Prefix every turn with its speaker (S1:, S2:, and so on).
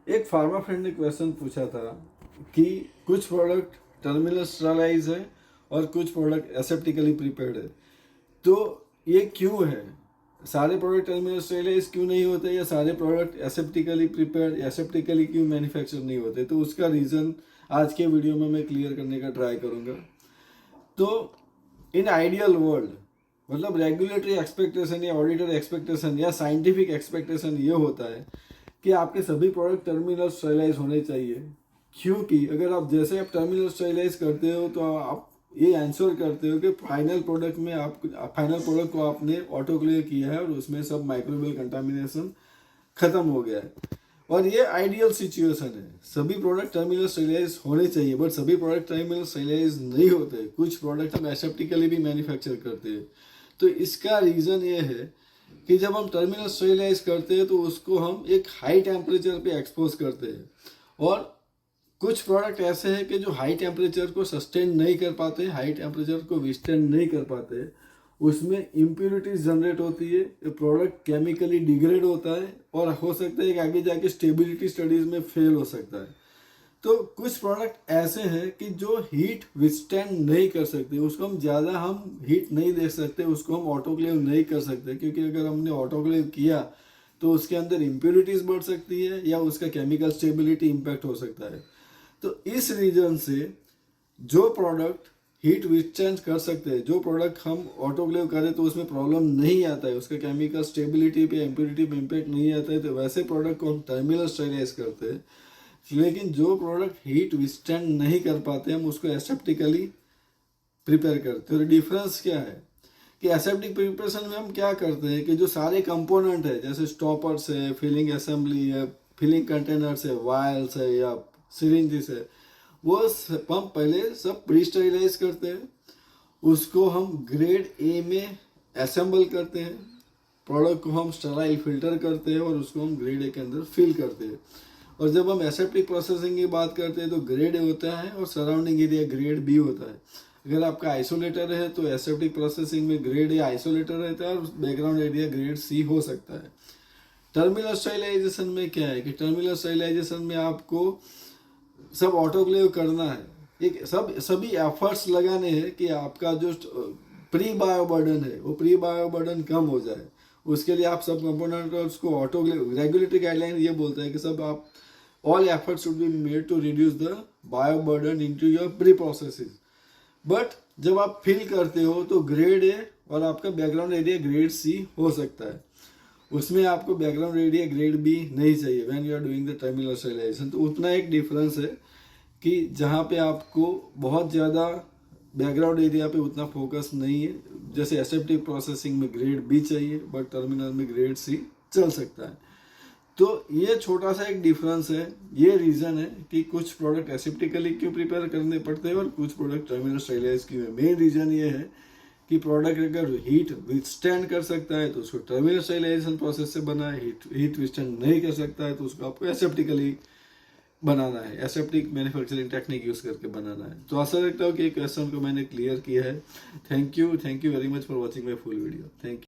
S1: एक pharma friend ने question पूछा था कि कुछ प्रोडक्ट टर्मिनल स्टरलाइज है और कुछ प्रोडक्ट एसेप्टिकली प्रिपेयर्ड है, तो ये क्यों है? सारे प्रोडक्ट टर्मिनल स्टरलाइज क्यों नहीं होते, या सारे प्रोडक्ट एसेप्टिकली प्रिपेयर्ड एसेप्टिकली क्यों मैन्युफैक्चर नहीं होते? तो उसका रीज़न आज के वीडियो में मैं क्लियर करने का ट्राई करूँगा। तो इन आइडियल वर्ल्ड, मतलब रेगुलेटरी एक्सपेक्टेशन या ऑडिटर एक्सपेक्टेशन या साइंटिफिक एक्सपेक्टेशन ये होता है कि आपके सभी प्रोडक्ट टर्मिनल स्टरलाइज होने चाहिए, क्योंकि अगर आप जैसे आप टर्मिनल स्टरलाइज करते हो तो आप ये आंसर करते हो कि फाइनल प्रोडक्ट को आपने ऑटोक्लेव किया है और उसमें सब माइक्रोबियल कंटामिनेशन खत्म हो गया है। और ये आइडियल सिचुएशन है, सभी प्रोडक्ट टर्मिनल स्टरलाइज होने चाहिए, बट सभी प्रोडक्ट टर्मिनल स्टरलाइज नहीं होते। कुछ प्रोडक्ट हम एसेप्टिकली भी मैन्युफैक्चर करते हैं। तो इसका रीज़न ये है कि जब हम टर्मिनल स्टरलाइज करते हैं तो उसको हम एक हाई टेम्परेचर पे एक्सपोज करते हैं, और कुछ प्रोडक्ट ऐसे हैं कि जो हाई टेम्परेचर को सस्टेन नहीं कर पाते, हाई टेम्परेचर को विस्टैंड नहीं कर पाते, उसमें इम्प्योरिटीज जनरेट होती है, प्रोडक्ट केमिकली डिग्रेड होता है और हो सकता है कि आगे जाके स्टेबिलिटी स्टडीज में फेल हो सकता है। तो कुछ प्रोडक्ट ऐसे हैं कि जो हीट विस्टैंड नहीं कर सकते, उसको हम हीट नहीं दे सकते, उसको हम ऑटोक्लेव नहीं कर सकते, क्योंकि अगर हमने ऑटोक्लेव किया तो उसके अंदर इम्प्योरिटीज बढ़ सकती है या उसका केमिकल स्टेबिलिटी इम्पैक्ट हो सकता है। तो इस रीजन से जो प्रोडक्ट हीट विस्टैंड कर सकते हैं, जो प्रोडक्ट हम ऑटोक्लेव करें तो उसमें प्रॉब्लम नहीं आता है, उसका केमिकल स्टेबिलिटी पे इम्प्योरिटी पे इम्पैक्ट नहीं आता है, तो वैसे प्रोडक्ट को हम टर्मिनल स्टरलाइज करते हैं। लेकिन जो प्रोडक्ट हीट विस्टैंड नहीं कर पाते हम उसको एसेप्टिकली प्रिपेयर करते हैं। तो डिफरेंस क्या है कि एसेप्टिक प्रिपरेशन में हम क्या करते हैं कि जो सारे कंपोनेंट है, जैसे स्टॉपर्स है, फिलिंग असेंबली है, फिलिंग कंटेनर्स है, वायल्स है या सिरिंजेस है, वो हम पहले सब प्री स्टरलाइज करते हैं, उसको हम ग्रेड ए में असेंबल करते हैं, प्रोडक्ट को हम स्टराइल फिल्टर करते हैं और उसको हम ग्रेड ए के अंदर फिल करते हैं। और जब हम एसेप्टिक प्रोसेसिंग की बात करते हैं तो ग्रेड ए होता है और सराउंडिंग एरिया ग्रेड बी होता है। अगर आपका आइसोलेटर है तो एसेप्टिक प्रोसेसिंग में ग्रेड ए आइसोलेटर रहता है और बैकग्राउंड एरिया ग्रेड सी हो सकता है। टर्मिनल स्टरलाइजेशन में क्या है कि टर्मिनल स्टरलाइजेशन में आपको सब ऑटोक्लेव करना है, एक सभी एफर्ट्स लगाने हैं कि आपका जो प्री बायो बर्डन है वो प्री बायो बर्डन कम हो जाए। उसके लिए आप सब कंपोनेंट्स को ऑटोक्लेव, रेगुलेटरी गाइडलाइन ये बोलता है कि सब आप all efforts should be made to reduce the bio burden into your pre processes. But जब आप फिल करते हो तो ग्रेड ए और आपका बैकग्राउंड एरिया ग्रेड सी हो सकता है, उसमें आपको बैकग्राउंड एरिया ग्रेड बी नहीं चाहिए when you are doing the terminal sterilization. तो उतना एक डिफरेंस है कि जहाँ पे आपको बहुत ज़्यादा बैकग्राउंड एरिया पे उतना फोकस नहीं है, जैसे एसेप्टिक प्रोसेसिंग में ग्रेड बी चाहिए बट टर्मिनल में ग्रेड सी चल सकता है। तो ये छोटा सा एक डिफरेंस है, ये रीज़न है कि कुछ प्रोडक्ट एसेप्टिकली क्यों प्रिपेयर करने पड़ते हैं और कुछ प्रोडक्ट टर्मिनल स्टरलाइज क्यों है। मेन रीज़न ये है कि प्रोडक्ट अगर हीट विथस्टैंड कर सकता है तो उसको टर्मिनल स्टरलाइजेशन प्रोसेस से बना है, हीट विथस्टैंड नहीं कर सकता है तो उसको आपको एसेप्टिकली बनाना है, एसेप्टिक मैन्युफैक्चरिंग टेक्निक यूज़ करके बनाना है। तो आशा रखता हूँ कि क्वेश्चन को मैंने क्लियर किया है। Thank you very much for watching my full video. Thank you.